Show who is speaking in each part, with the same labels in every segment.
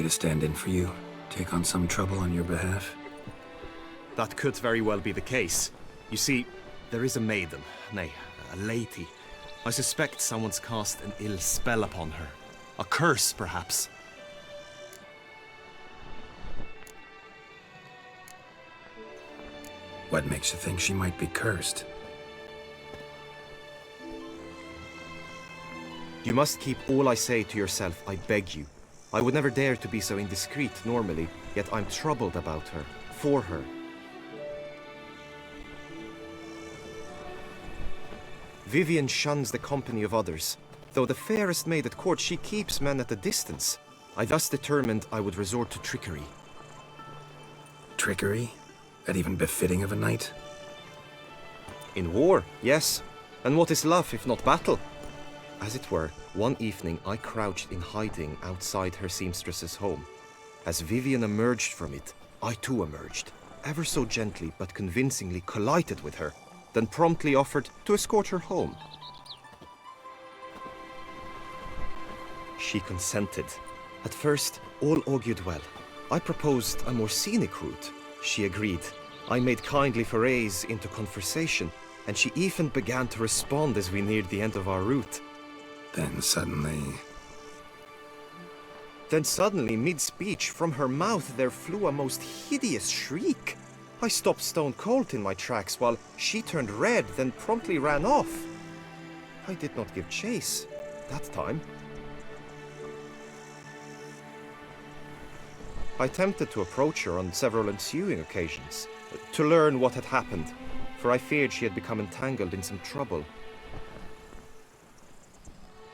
Speaker 1: to stand in for you? Take on some trouble on your behalf?
Speaker 2: That could very well be the case. You see, there is a maiden, nay, a lady. I suspect someone's cast an ill spell upon her. A curse, perhaps.
Speaker 1: What makes you think she might be cursed?
Speaker 2: You must keep all I say to yourself, I beg you. I would never dare to be so indiscreet normally, yet I'm troubled about her, for her. Vivienne shuns the company of others. Though the fairest maid at court, she keeps men at a distance. I thus determined I would resort to trickery.
Speaker 1: Trickery? That even befitting of a knight?
Speaker 2: In war, yes. And what is love if not battle? As it were, one evening I crouched in hiding outside her seamstress's home. As Vivienne emerged from it, I too emerged, ever so gently but convincingly collided with her, then promptly offered to escort her home. She consented. At first, all augured well. I proposed a more scenic route. She agreed. I made kindly forays into conversation, and she even began to respond as we neared the end of our route.
Speaker 1: Then suddenly, mid-speech, from her mouth there flew a most hideous shriek. I stopped stone cold in my tracks while she turned red, then promptly ran off. I did not give chase that time. I attempted to approach her on several ensuing occasions, to learn what had happened, for I feared she had become entangled in some trouble.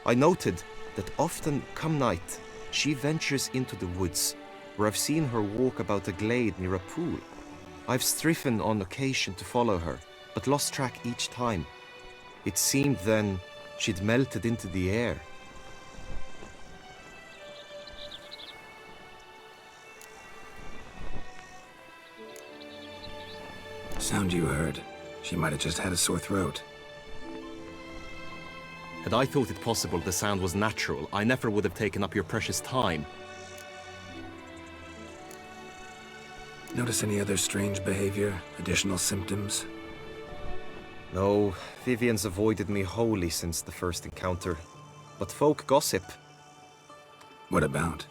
Speaker 1: I noted that often, come night, she ventures into the woods, where I've seen her walk about a glade near a pool. I've striven on occasion to follow her, but lost track each time. It seemed then she'd melted into the air. Sound you heard. She might have just had a sore throat.
Speaker 2: Had I thought it possible the sound was natural, I never would have taken up your precious time.
Speaker 1: Notice any other strange behavior? Additional symptoms?
Speaker 2: No, Vivienne's avoided me wholly since the first encounter. But folk gossip.
Speaker 1: What about?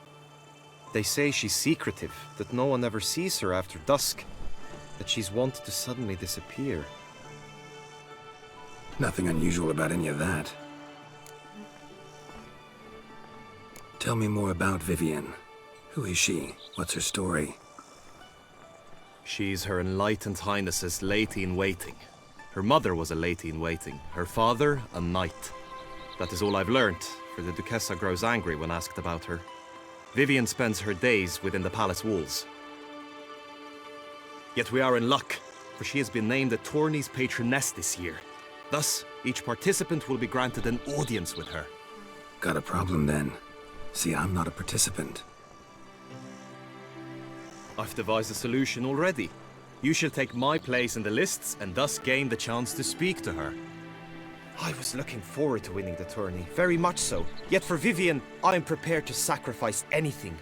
Speaker 2: They say she's secretive, that no one ever sees her after dusk, that she's wont to suddenly disappear.
Speaker 1: Nothing unusual about any of that. Tell me more about Vivienne. Who is she? What's her story?
Speaker 2: She's Her Enlightened Highness's lady-in-waiting. Her mother was a lady-in-waiting, her father a knight. That is all I've learnt, for the Duchessa grows angry when asked about her. Vivienne spends her days within the palace walls. Yet we are in luck, for she has been named the TOURNEY's patroness this year. Thus, each participant will be granted an audience with her.
Speaker 1: Got a problem then. See, I'm not a participant.
Speaker 2: I've devised a solution already. You shall take my place in the lists and thus gain the chance to speak to her. I was looking forward to winning the tourney, very much so. Yet for Vivienne, I am prepared to sacrifice anything.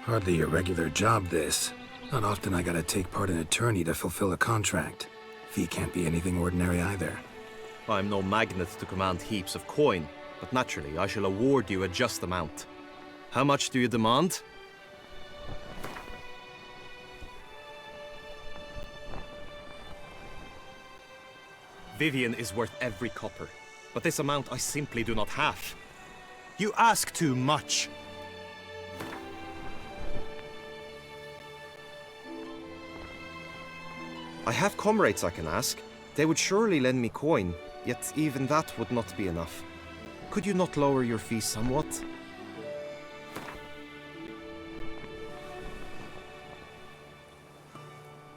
Speaker 1: Hardly a regular job, this. Not often I gotta take part in a tourney to fulfill a contract. Fee can't be anything ordinary either.
Speaker 2: I'm no magnet to command heaps of coin, but naturally I shall award you a just amount. How much do you demand? Vivienne is worth every copper, but this amount I simply do not have. You ask too much. I have comrades I can ask. They would surely lend me coin, yet even that would not be enough. Could you not lower your fee somewhat?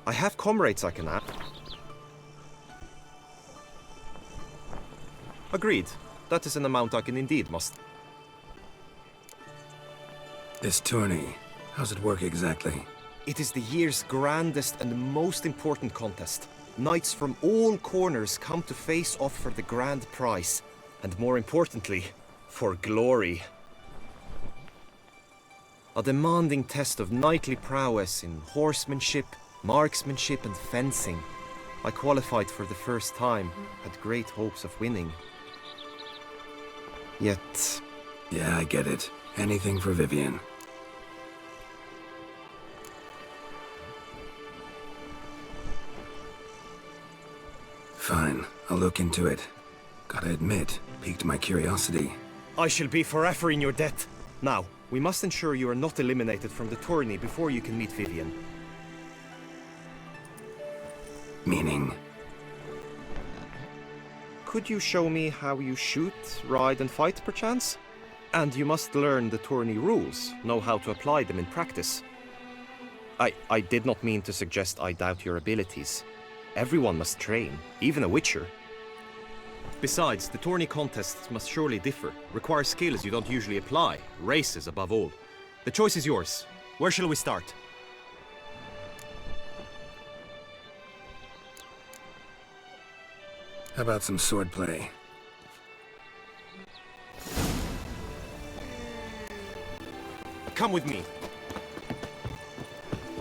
Speaker 2: I have comrades I can ask. Agreed. That is an amount I can indeed muster.
Speaker 1: This tourney, how's it work exactly?
Speaker 2: It is the year's grandest and most important contest. Knights from all corners come to face off for the grand prize. And more importantly, for glory. A demanding test of knightly prowess in horsemanship, marksmanship and fencing. I qualified for the first time, had great hopes of winning. Yet...
Speaker 3: Yeah, I get it. Anything for Vivienne. Fine, I'll look into it. Gotta admit, piqued my curiosity.
Speaker 2: I shall be forever in your debt. Now, we must ensure you are not eliminated from the tourney before you can meet Vivienne.
Speaker 3: Meaning?
Speaker 2: Could you show me how you shoot, ride and fight, perchance? And you must learn the tourney rules, know how to apply them in practice. I did not mean to suggest I doubt your abilities. Everyone must train, even a witcher. Besides, the tourney contests must surely differ, require skills you don't usually apply, races above all. The choice is yours. Where shall we start?
Speaker 3: How about some swordplay?
Speaker 2: Come with me.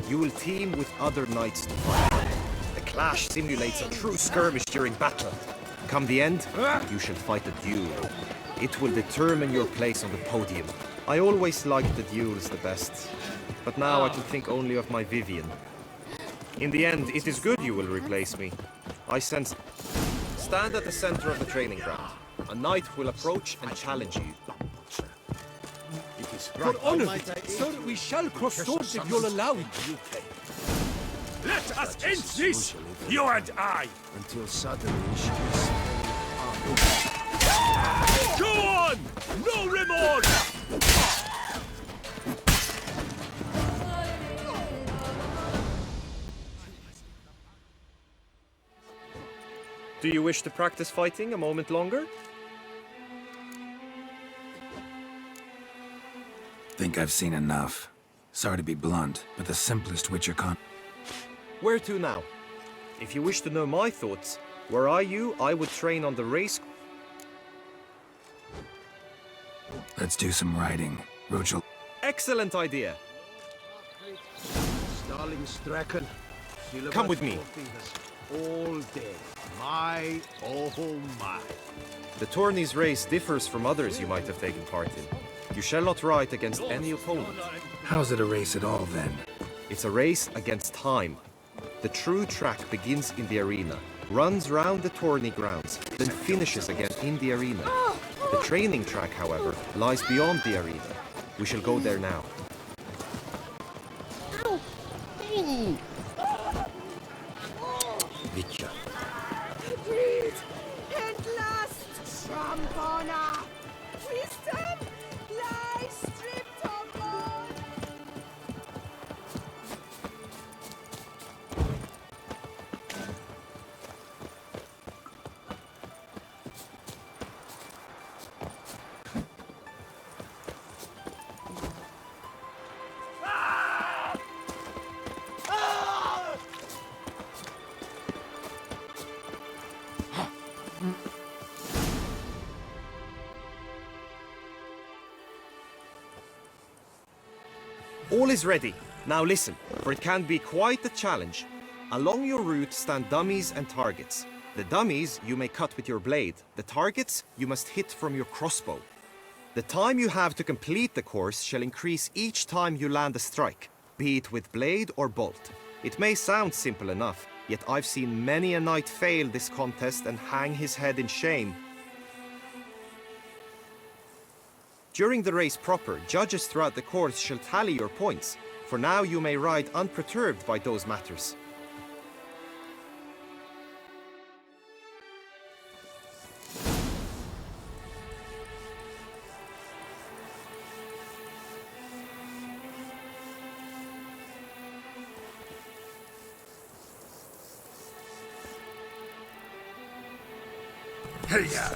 Speaker 2: You will team with other knights to fight. The clash simulates a true skirmish during battle. Come the end, you shall fight a duel. It will determine your place on the podium. I always liked the duels the best, but now I can think only of my Vivienne. In the end, it is good you will replace me. I sense... Stand at the center of the training ground. A knight will approach and challenge you.
Speaker 4: For honor, sir, we shall cross swords if you'll allow it.
Speaker 5: Let us end this, you and I!
Speaker 4: Until suddenly she is...
Speaker 5: Go on! No remorse!
Speaker 2: Do you wish to practice fighting a moment longer?
Speaker 3: Think I've seen enough. Sorry to be blunt, but the simplest Witcher con...
Speaker 2: Where to now? If you wish to know my thoughts, were I you, I would train on the race...
Speaker 3: Let's do some riding. Rochel...
Speaker 2: Excellent idea! Come with me.
Speaker 4: All day. My, oh my.
Speaker 2: The tourney's race differs from others you might have taken part in. You shall not ride against any opponent.
Speaker 3: How's it a race at all, then?
Speaker 2: It's a race against time. The true track begins in the arena, runs round the tourney grounds, then finishes again in the arena. The training track, however, lies beyond the arena. We shall go there now.
Speaker 3: Witcher.
Speaker 6: Breathe! At last! Trampona! Wisdom! Lie stripped of all!
Speaker 2: All is ready. Now listen, for it can be quite a challenge. Along your route stand dummies and targets. The dummies you may cut with your blade. The targets you must hit from your crossbow. The time you have to complete the course shall increase each time you land a strike, be it with blade or bolt. It may sound simple enough, yet I've seen many a knight fail this contest and hang his head in shame. During the race proper, judges throughout the course shall tally your points. For now you may ride unperturbed by those matters.
Speaker 5: Hey-ya!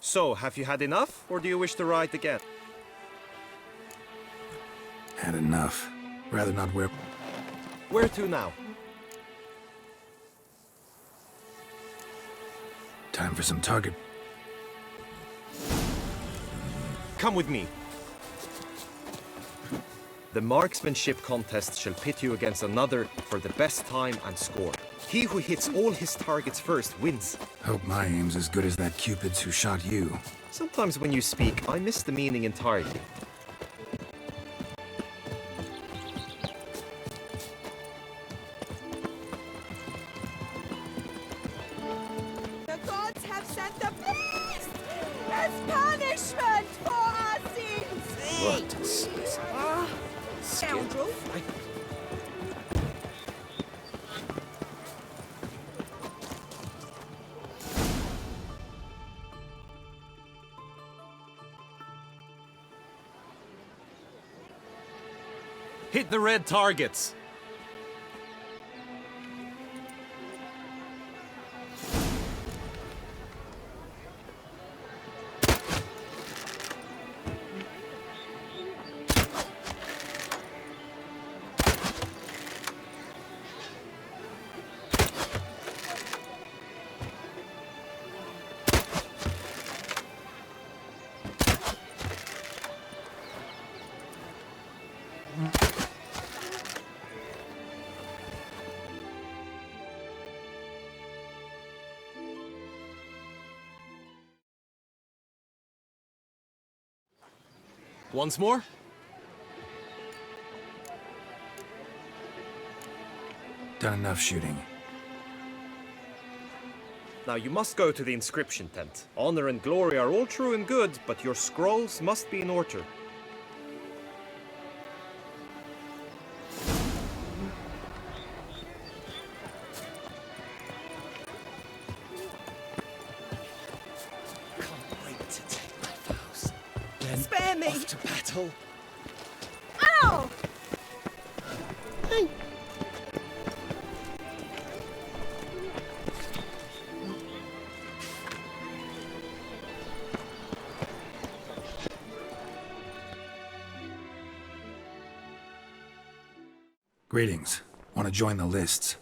Speaker 2: So, have you had enough, or do you wish to ride again?
Speaker 3: Had enough. Rather not wear...
Speaker 2: Where to now?
Speaker 3: Time for some target.
Speaker 2: Come with me. The marksmanship contest shall pit you against another for the best time and score. He who hits all his targets first wins.
Speaker 3: Hope my aim's as good as that Cupid's who shot you.
Speaker 2: Sometimes when you speak, I miss the meaning entirely.
Speaker 6: The gods have sent the beast as punishment for our sins! Scoundrel!
Speaker 2: Hit the red targets! Once more?
Speaker 3: Done enough shooting.
Speaker 2: Now you must go to the inscription tent. Honor and glory are all true and good, but your scrolls must be in order.
Speaker 6: Spare me!
Speaker 2: Off to battle.
Speaker 6: Ow!
Speaker 3: Greetings. Want to join the lists?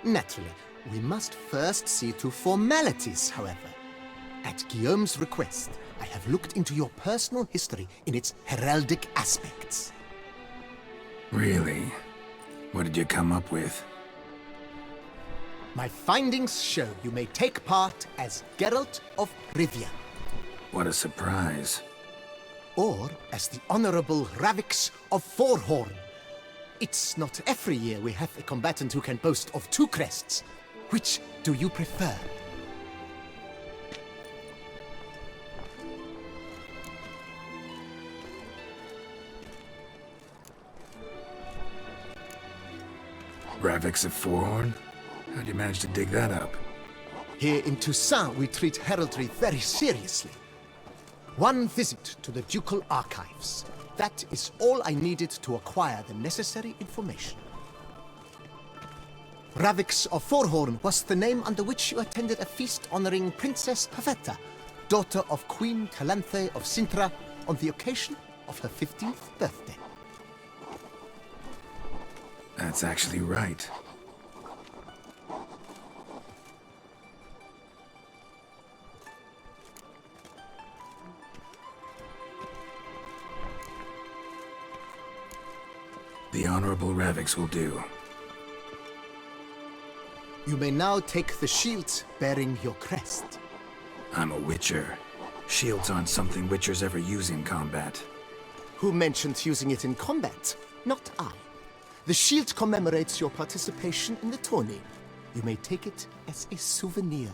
Speaker 7: Naturally, we must first see to formalities, however. At Guillaume's request, I have looked into your personal history in its heraldic aspects.
Speaker 3: Really? What did you come up with?
Speaker 7: My findings show you may take part as Geralt of Rivia,
Speaker 3: What a surprise.
Speaker 7: or as the Honorable Ravix of Forhorn. It's not every year we have a combatant who can boast of 2 crests. Which do you prefer?
Speaker 3: Ravix of Forhorn? How'd you manage to dig that up?
Speaker 7: Here in Toussaint, we treat heraldry very seriously. One visit to the Ducal Archives. That is all I needed to acquire the necessary information. Ravix of Forhorn was the name under which you attended a feast honoring Princess Pavetta, daughter of Queen Calanthe of Sintra, on the occasion of her 15th birthday.
Speaker 3: That's actually right. The Honorable Ravix will do.
Speaker 7: You may now take the shield bearing your crest.
Speaker 3: I'm a Witcher. Shields aren't something Witchers ever use in combat.
Speaker 7: Who mentioned using it in combat? Not I. The shield commemorates your participation in the tourney. You may take it as a souvenir.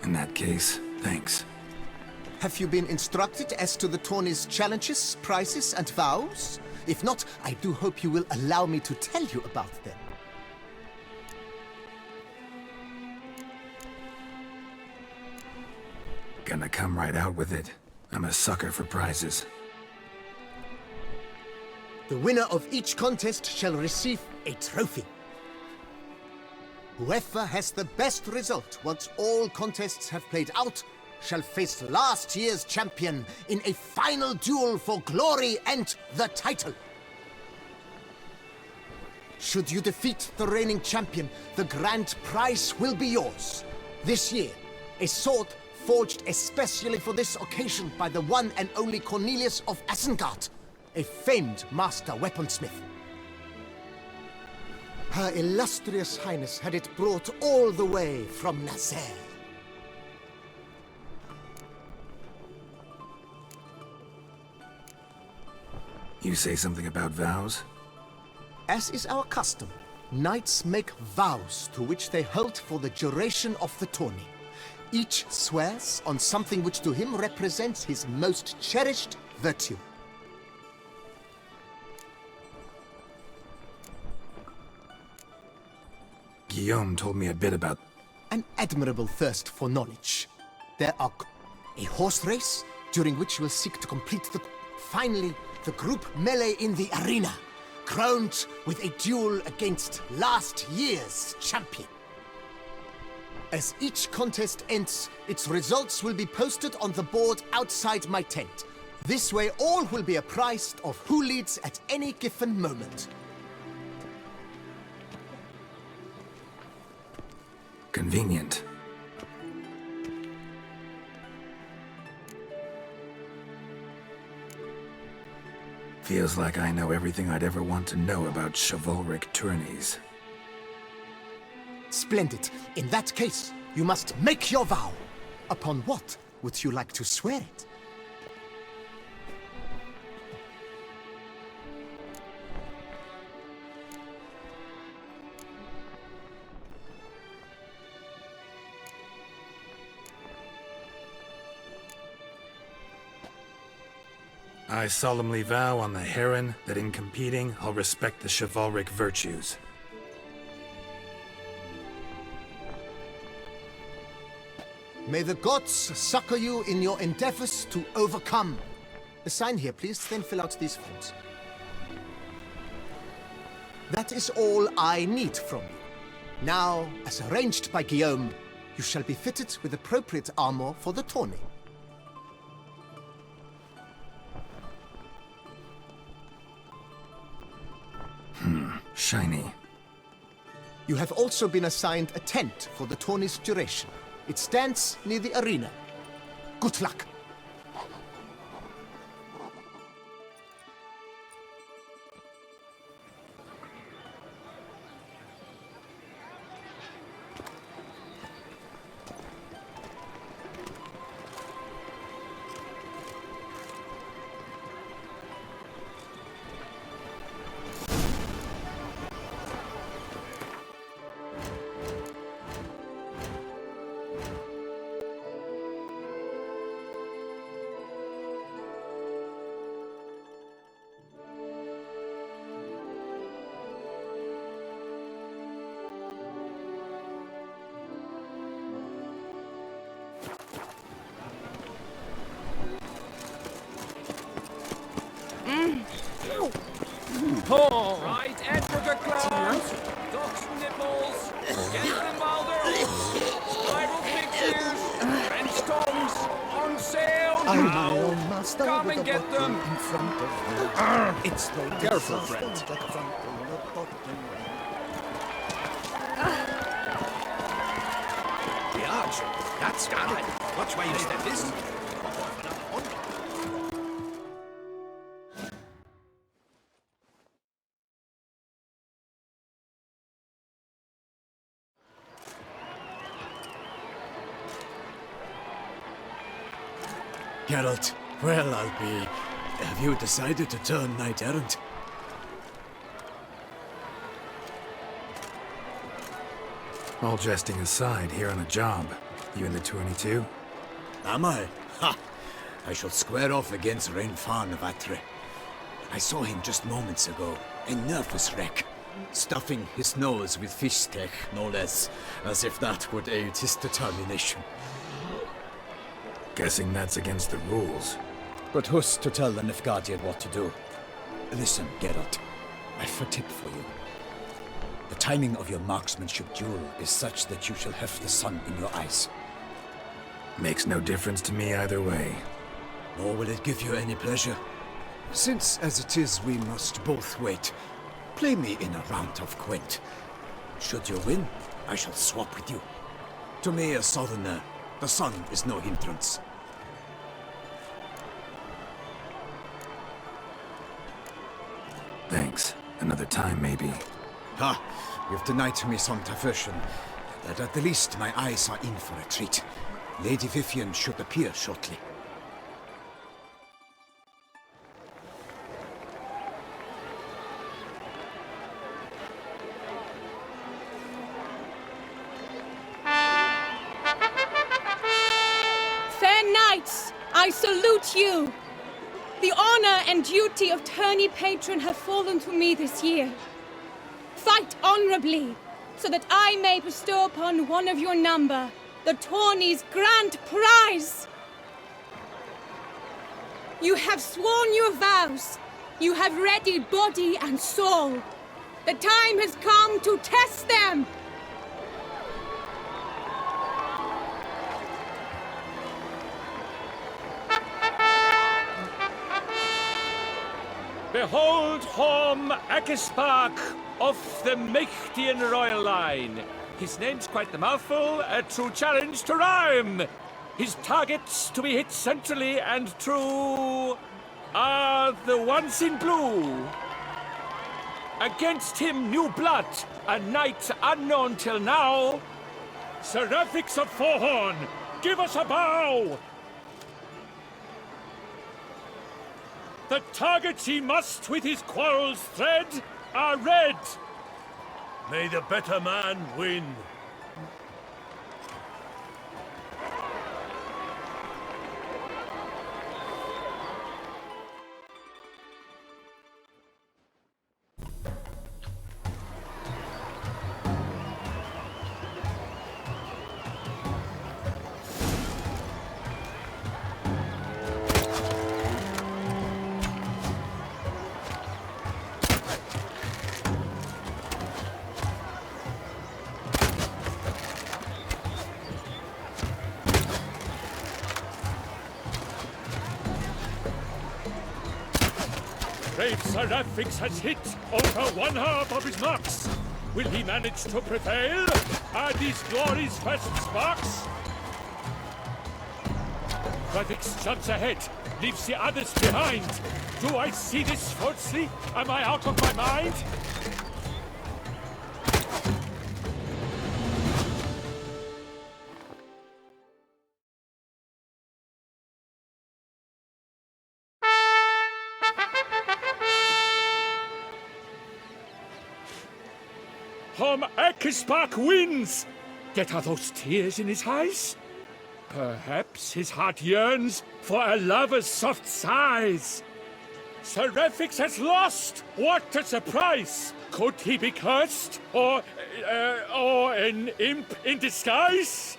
Speaker 3: In that case, thanks.
Speaker 7: Have you been instructed as to the tourney's challenges, prizes, and vows? If not, I do hope you will allow me to tell you about them.
Speaker 3: Gonna come right out with it. I'm a sucker for prizes.
Speaker 7: The winner of each contest shall receive a trophy. Whoever has the best result once all contests have played out shall face last year's champion in a final duel for glory and the title. Should you defeat the reigning champion, the grand prize will be yours. This year, a sword forged especially for this occasion by the one and only Cornelius of Isengard, a famed master weaponsmith. Her illustrious highness had it brought all the way from Nazaire.
Speaker 3: You say something about vows?
Speaker 7: As is our custom, knights make vows to which they hold for the duration of the tourney. Each swears on something which to him represents his most cherished virtue.
Speaker 3: Guillaume told me a bit about...
Speaker 7: An admirable thirst for knowledge. There are a horse race, during which you will seek to complete the... Finally, the group melee in the arena, crowned with a duel against last year's champion. As each contest ends, its results will be posted on the board outside my tent. This way all will be apprised of who leads at any given moment.
Speaker 3: Convenient. Feels like I know everything I'd ever want to know about chivalric tourneys.
Speaker 7: Splendid. In that case, you must make your vow. Upon what would you like to swear it?
Speaker 3: I solemnly vow on the Heron that in competing, I'll respect the chivalric virtues.
Speaker 7: May the gods succor you in your endeavors to overcome. Sign here, please, then fill out these forms. That is all I need from you. Now, as arranged by Guillaume, you shall be fitted with appropriate armor for the tourney.
Speaker 3: Shiny.
Speaker 7: You have also been assigned a tent for the tourney's duration. It stands near the arena. Good luck.
Speaker 5: Right, enter claws, ducks nipples, get them Balder, spiral fixtures, French tongues, on sale now. Come and get them.
Speaker 7: It's the
Speaker 5: Careful, friend.
Speaker 4: The arch. That's got it. Watch where you step this.
Speaker 8: Geralt, well, I'll be... Have you decided to turn knight-errant?
Speaker 3: All jesting aside, here on a job. You in the tourney too?
Speaker 8: Am I? Ha! I shall square off against Rainfan of Atre. I saw him just moments ago. A nervous wreck. Stuffing his nose with fish steak, no less. As if that would aid his determination.
Speaker 3: Guessing that's against the rules.
Speaker 8: But who's to tell the Nilfgaardian what to do? Listen, Geralt. I've a tip for you. The timing of your marksmanship duel is such that you shall have the sun in your eyes.
Speaker 3: Makes no difference to me either way.
Speaker 8: Nor will it give you any pleasure. Since, as it is, we must both wait, play me in a round of Gwent. Should you win, I shall swap with you. To me, a southerner, the sun is no hindrance.
Speaker 3: Thanks. Another time, maybe.
Speaker 8: Ha! You've denied me some diversion, but at the least my eyes are in for a treat. Lady Vivienne should appear shortly.
Speaker 6: Fair knights, I salute you! The honor and duty of tourney patron have fallen to me this year. Fight honorably, so that I may bestow upon one of your number the tourney's grand prize! You have sworn your vows. You have readied body and soul. The time has come to test them!
Speaker 5: Behold Horm Akespark of the Mechtian royal line. His name's quite the mouthful, a true challenge to rhyme. His targets to be hit centrally and true are the ones in blue. Against him new blood, a knight unknown till now. Seraphics of Forehorn, give us a bow! The targets he must with his quarrels thread are red. May the better man win. Brave Seraphics has hit over one half of his marks. Will he manage to prevail? Are these glories first sparks? Seraphics jumps ahead, leaves the others behind. Do I see this falsely? Am I out of my mind? Horm Akespark wins! Yet are those tears in his eyes? Perhaps his heart yearns for a lover's soft sighs. Seraphics has lost! What a surprise! Could he be cursed? Or an imp in disguise?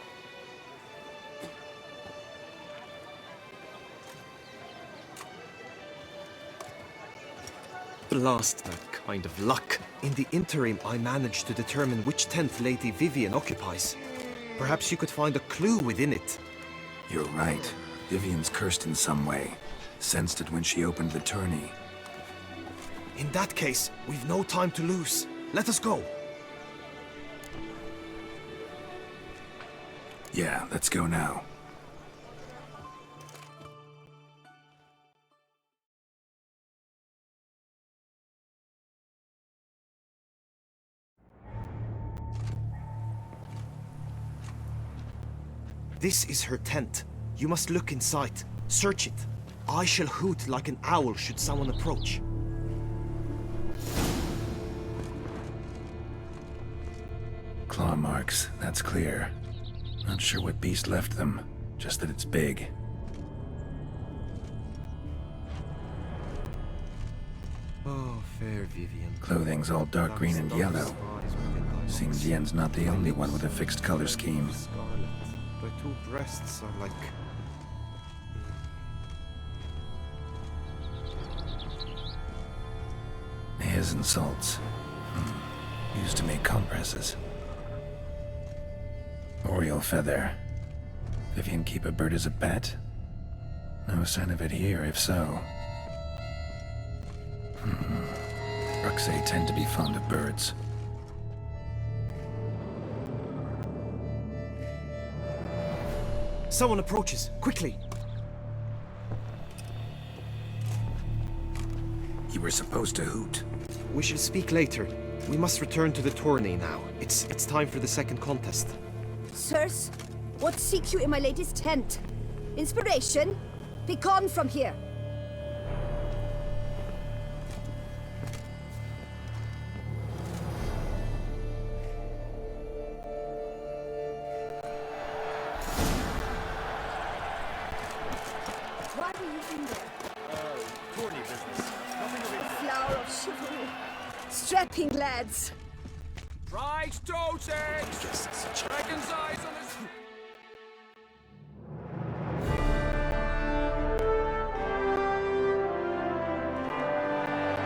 Speaker 1: Blast that kind of luck. In the interim, I managed to determine which tent Lady Vivienne occupies. Perhaps you could find a clue within it.
Speaker 3: You're right. Vivienne's cursed in some way. Sensed it when she opened the tourney.
Speaker 1: In that case, we've no time to lose. Let us go.
Speaker 3: Yeah, let's go now.
Speaker 1: This is her tent. You must look inside. Search it. I shall hoot like an owl should someone approach.
Speaker 3: Claw marks, that's clear. Not sure what beast left them, just that it's big.
Speaker 1: Oh, fair Vivienne.
Speaker 3: Clothing's all dark green and yellow. Seems Yen's not the only one with a fixed color scheme.
Speaker 1: Scarlet. Thy two breasts are like...
Speaker 3: His insults. used to make compresses. Oriole feather. Vivienne keep a bird as a pet? No sign of it here, if so. Ruxay tend to be fond of birds.
Speaker 2: Someone approaches, quickly!
Speaker 3: You were supposed to hoot.
Speaker 2: We shall speak later. We must return to the tourney now. It's time for the second contest.
Speaker 9: Sirs, what seek you in my lady's tent? Inspiration? Be gone from here! Why were you in there?
Speaker 5: Tourney business. Nothing of it.
Speaker 9: Flower of chivalry. Strapping lads.
Speaker 5: Right, Totex! Dragon's eyes on this.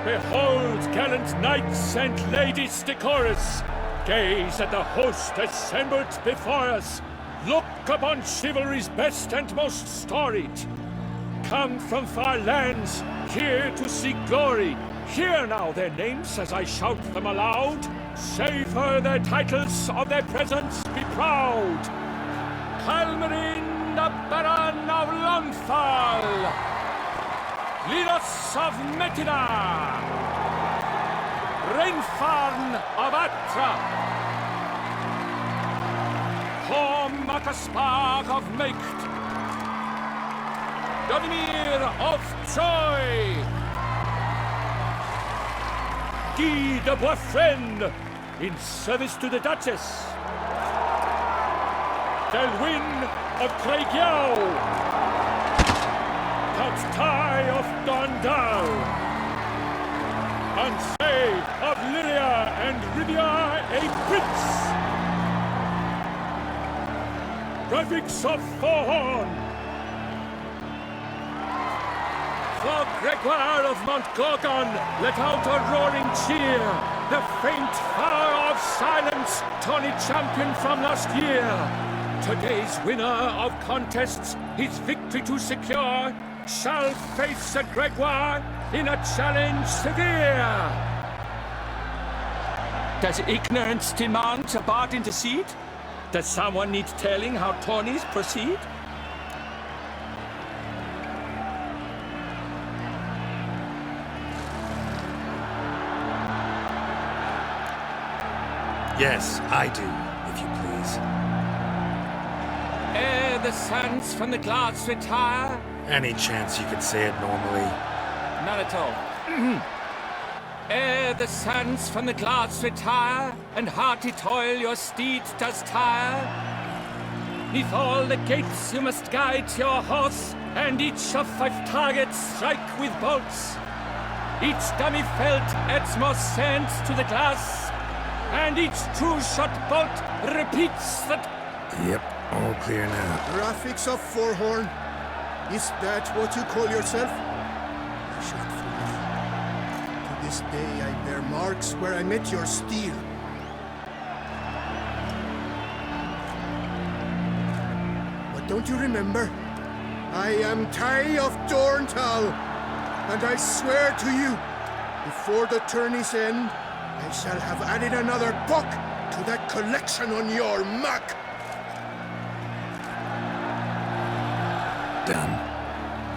Speaker 10: Behold, gallant knights and ladies decorous, gaze at the host assembled before us. Look upon chivalry's best and most storied. Come from far lands, here to seek glory. Hear now their names as I shout them aloud. Savor their titles, of their presence be proud. Calmarin, the Baron of Lonthal. Lidos of Metida, Rainfarn of Atra, Macaspark of Macht, Dodimir of Troy, Guy de Boisfriend in service to the Duchess, Delwyn of Craigiau, Count Ty of Dondal, Ansay of Lyria and Rivia a Prince, Ravix of Forhorn, for Gregoire of Montgorgon, let out a roaring cheer, the faint fire of silence, tourney champion from last year. Today's winner of contests, his victory to secure, shall face a Gregoire in a challenge severe. Does ignorance demand a bard intercede? Does someone need telling how tourneys proceed?
Speaker 3: Yes, I do, if you please.
Speaker 10: Ere the suns from the glass retire.
Speaker 3: Any chance you could say it normally?
Speaker 10: Not at all. Ere the suns from the glass retire, and hearty toil your steed does tire, neath all the gates you must guide your horse, and each of 5 targets strike with bolts. Each dummy felt adds more sand to the glass, and each true-shot bolt repeats that.
Speaker 3: Yep, all clear now.
Speaker 7: Graphics of Forhorn. Is that what you call yourself? I shot for you. To this day I bear marks where I met your steel. But don't you remember? I am Ty of Dorntal, and I swear to you, before the tourney's end, I shall have added another book to that collection on your map.
Speaker 3: Done.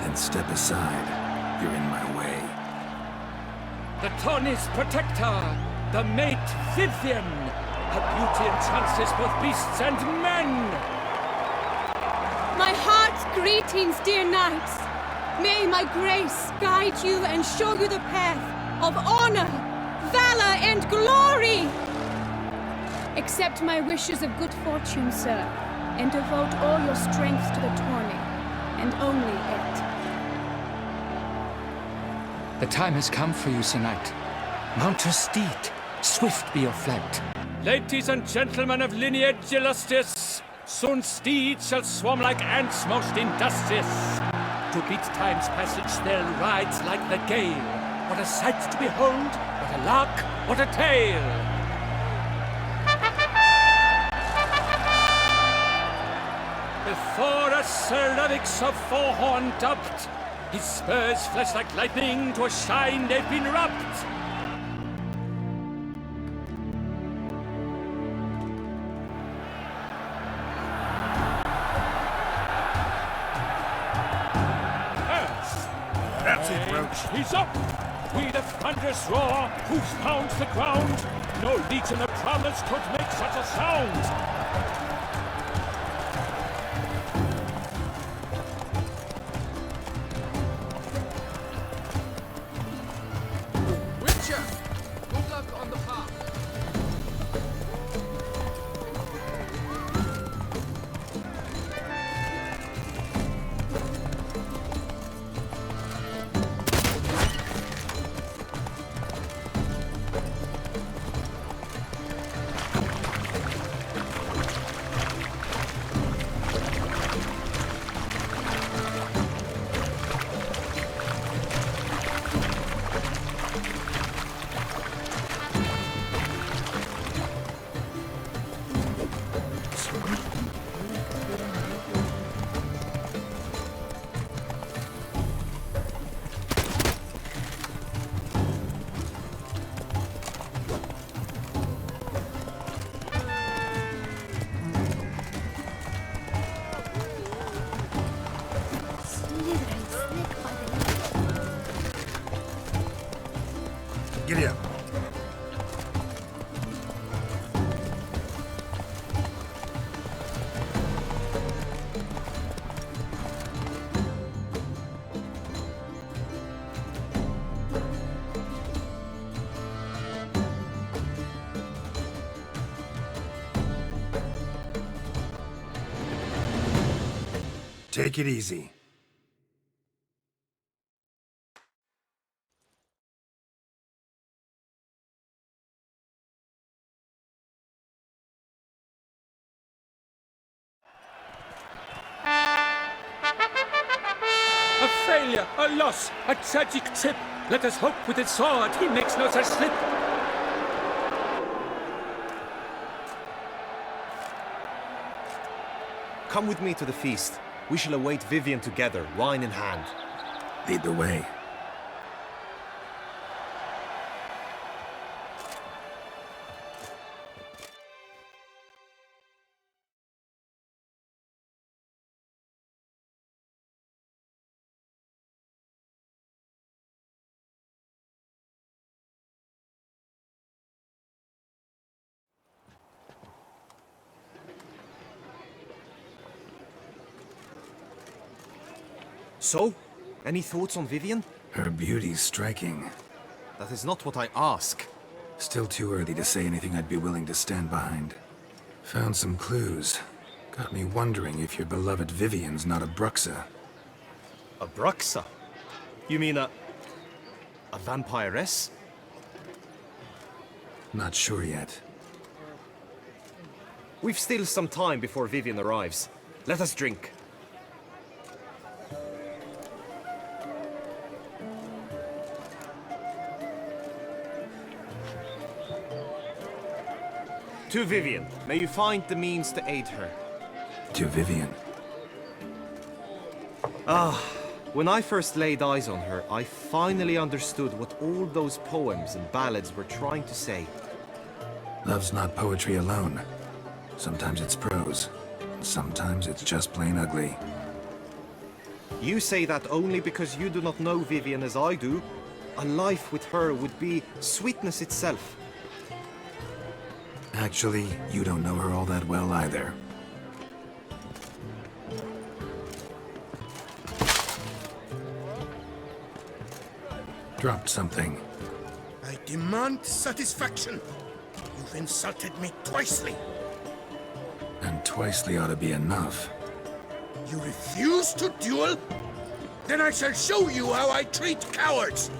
Speaker 3: Then step aside. You're in my way.
Speaker 10: The tourney's protector, the mate Vivienne. Her beauty entrances both beasts and men.
Speaker 6: My heart's greetings, dear knights. May my grace guide you and show you the path of honor, valor, and glory. Accept my wishes of good fortune, sir, and devote all your strength to the tourney, and only it.
Speaker 10: The time has come for you, Sir Knight. Mount your steed. Swift be your flight. Ladies and gentlemen of lineage illustrious, soon steeds shall swarm like ants most industrious. To beat time's passage they'll ride like the gale. What a sight to behold, what a lark, what a tale! Sir Ravix of Forehorn dubbed. His spurs flash like lightning, to a shine they've been rubbed.
Speaker 3: That's it, Roach.
Speaker 10: He's up! We the thunderous roar, hoofs pounds the ground. No legion of prowlers could make such a sound.
Speaker 5: Witcher, good luck on the path.
Speaker 3: Giddy up. Take it easy.
Speaker 10: A failure, a loss, a tragic tip. Let us hope with his sword he makes no such slip.
Speaker 1: Come with me to the feast. We shall await Vivienne together, wine in hand.
Speaker 3: Lead the way.
Speaker 1: So, any thoughts on Vivienne?
Speaker 3: Her beauty's striking.
Speaker 1: That is not what I ask.
Speaker 3: Still too early to say anything I'd be willing to stand behind. Found some clues. Got me wondering if your beloved Vivienne's not a Bruxa.
Speaker 1: A Bruxa? You mean a vampiress?
Speaker 3: Not sure yet.
Speaker 1: We've still some time before Vivienne arrives. Let us drink. To Vivienne, may you find the means to aid her.
Speaker 3: To Vivienne.
Speaker 1: When I first laid eyes on her, I finally understood what all those poems and ballads were trying to say.
Speaker 3: Love's not poetry alone. Sometimes it's prose. Sometimes it's just plain ugly.
Speaker 1: You say that only because you do not know Vivienne as I do. A life with her would be sweetness itself.
Speaker 3: Actually, you don't know her all that well either. Dropped something.
Speaker 11: I demand satisfaction. You've insulted me twicely.
Speaker 3: And twicely ought to be enough.
Speaker 11: You refuse to duel? Then I shall show you how I treat cowards!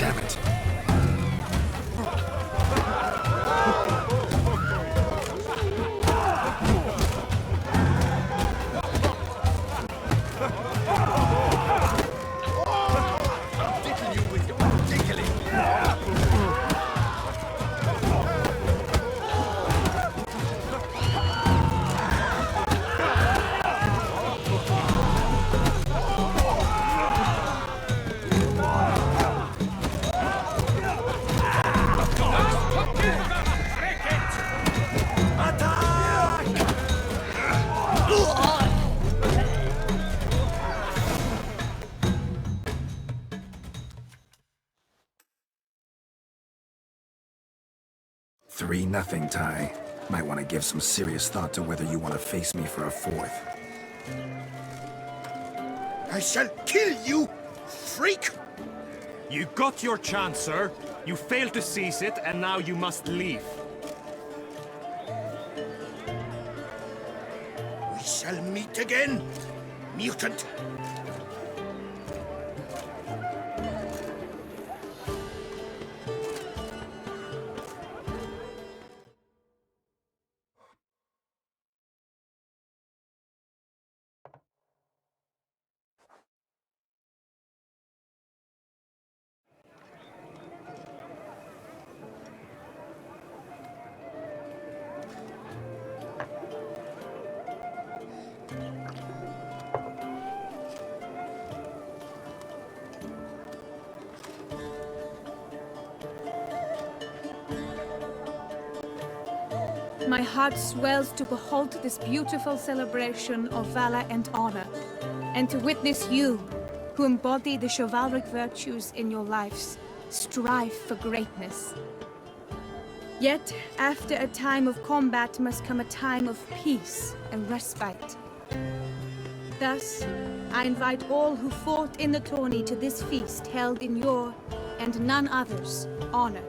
Speaker 3: Damn it. Three nothing, Ty. Might want to give some serious thought to whether you want to face me for a fourth.
Speaker 11: I shall kill you, freak!
Speaker 12: You got your chance, sir. You failed to seize it, and now you must leave.
Speaker 11: We shall meet again, mutant.
Speaker 6: My heart swells to behold this beautiful celebration of valor and honor, and to witness you, who embody the chivalric virtues in your lives, strive for greatness. Yet, after a time of combat must come a time of peace and respite. Thus, I invite all who fought in the tourney to this feast held in your, and none other's, honor.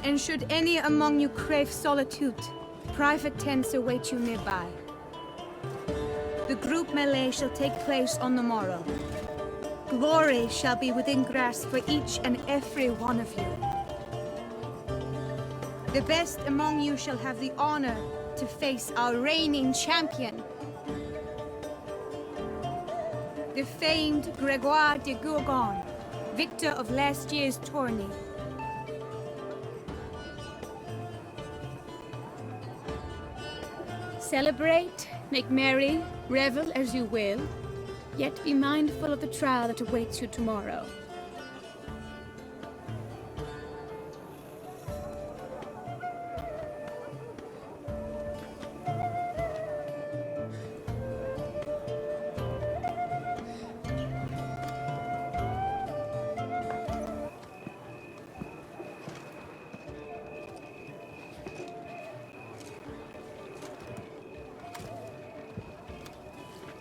Speaker 6: And should any among you crave solitude, private tents await you nearby. The group melee shall take place on the morrow. Glory shall be within grasp for each and every one of you. The best among you shall have the honor to face our reigning champion, the famed Gregoire de Gourgon, victor of last year's tourney. Celebrate, make merry, revel as you will, yet be mindful of the trial that awaits you tomorrow.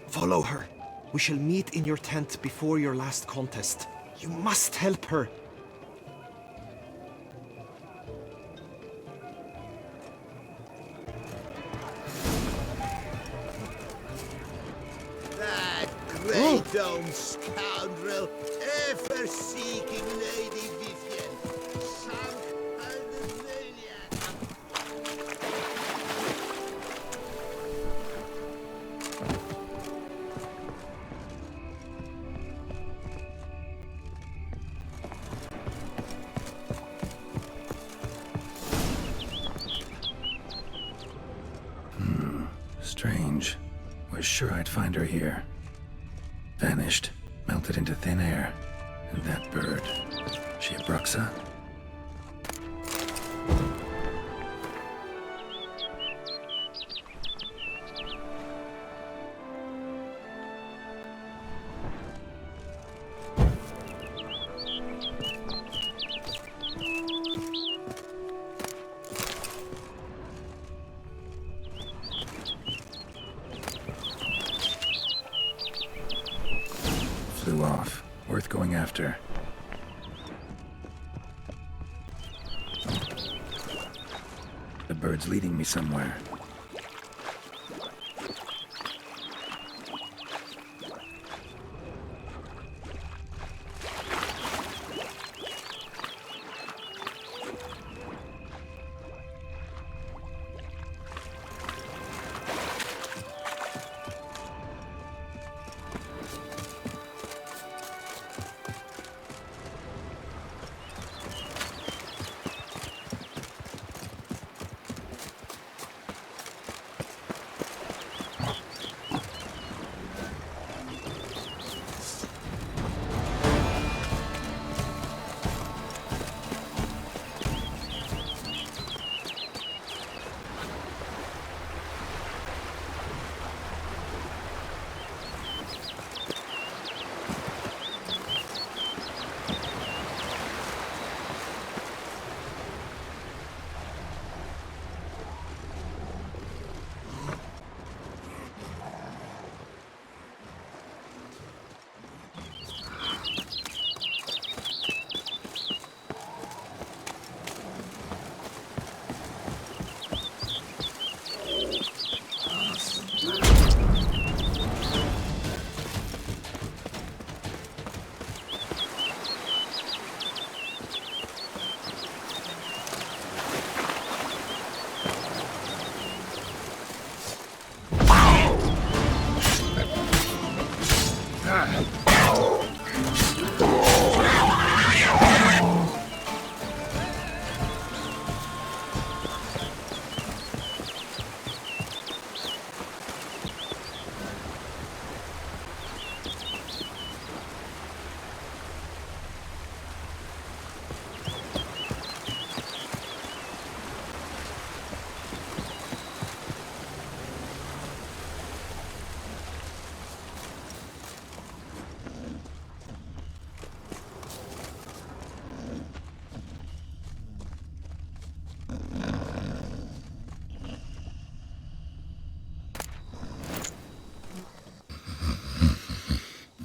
Speaker 1: Follow her. We shall meet in your tent before your last contest. You must help her.
Speaker 13: That great old scoundrel, ever seeking Lady Vivienne, sunk under maniac.
Speaker 3: Strange. Was sure I'd find her here. Vanished, melted into thin air. And that bird. She a Bruxa? Flew off. Worth going after. The bird's leading me somewhere.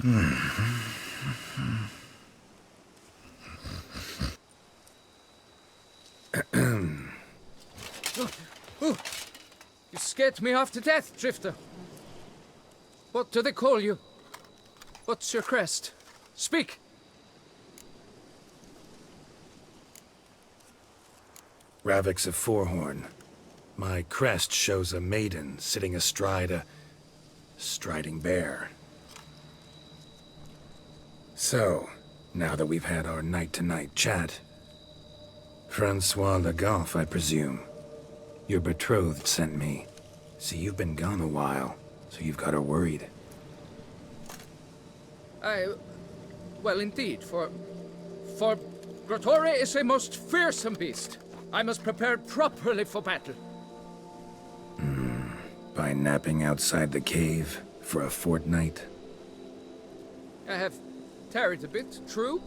Speaker 10: You scared me half to death, Drifter. What do they call you? What's your crest? Speak!
Speaker 3: Ravix of Forehorn. My crest shows a maiden sitting astride a striding bear. So, now that we've had our night-to-night chat, Francois Le Goff, I presume. Your betrothed sent me. See, you've been gone a while, so you've got her worried.
Speaker 10: Well, indeed, for Grottore is a most fearsome beast. I must prepare properly for battle.
Speaker 3: By napping outside the cave for a fortnight?
Speaker 10: I have tarried a bit, true?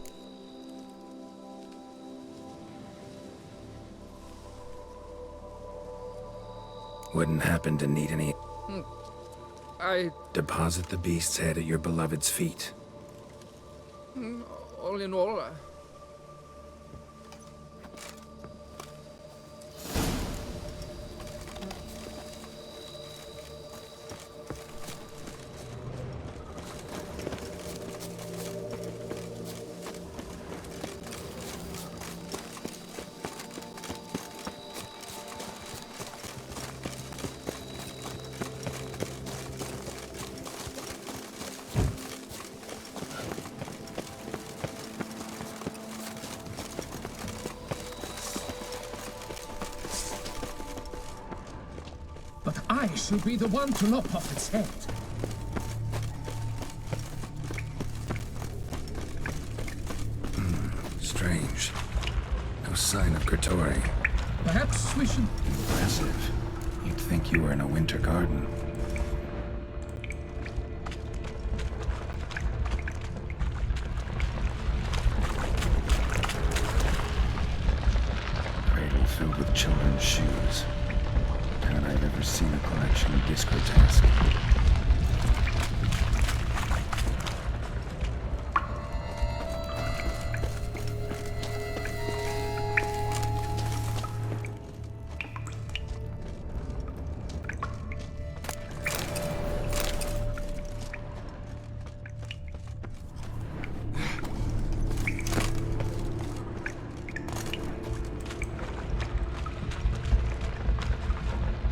Speaker 3: Wouldn't happen to need any...
Speaker 10: I...
Speaker 3: Deposit the beast's head at your beloved's feet.
Speaker 10: All in all,
Speaker 4: But I should be the one to lop off its head.
Speaker 3: Strange. No sign of Grottore.
Speaker 4: Perhaps we should...
Speaker 3: Impressive. You'd think you were in a winter garden. Cradle filled with children's shoes. And I've ever seen a collection this grotesque.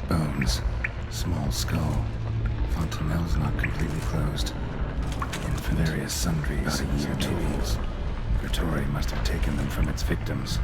Speaker 3: Bones. Small skull. Fontanelle's not completely closed. Infant. Various sundries. About a year tools. Grottore must have taken them from its victims.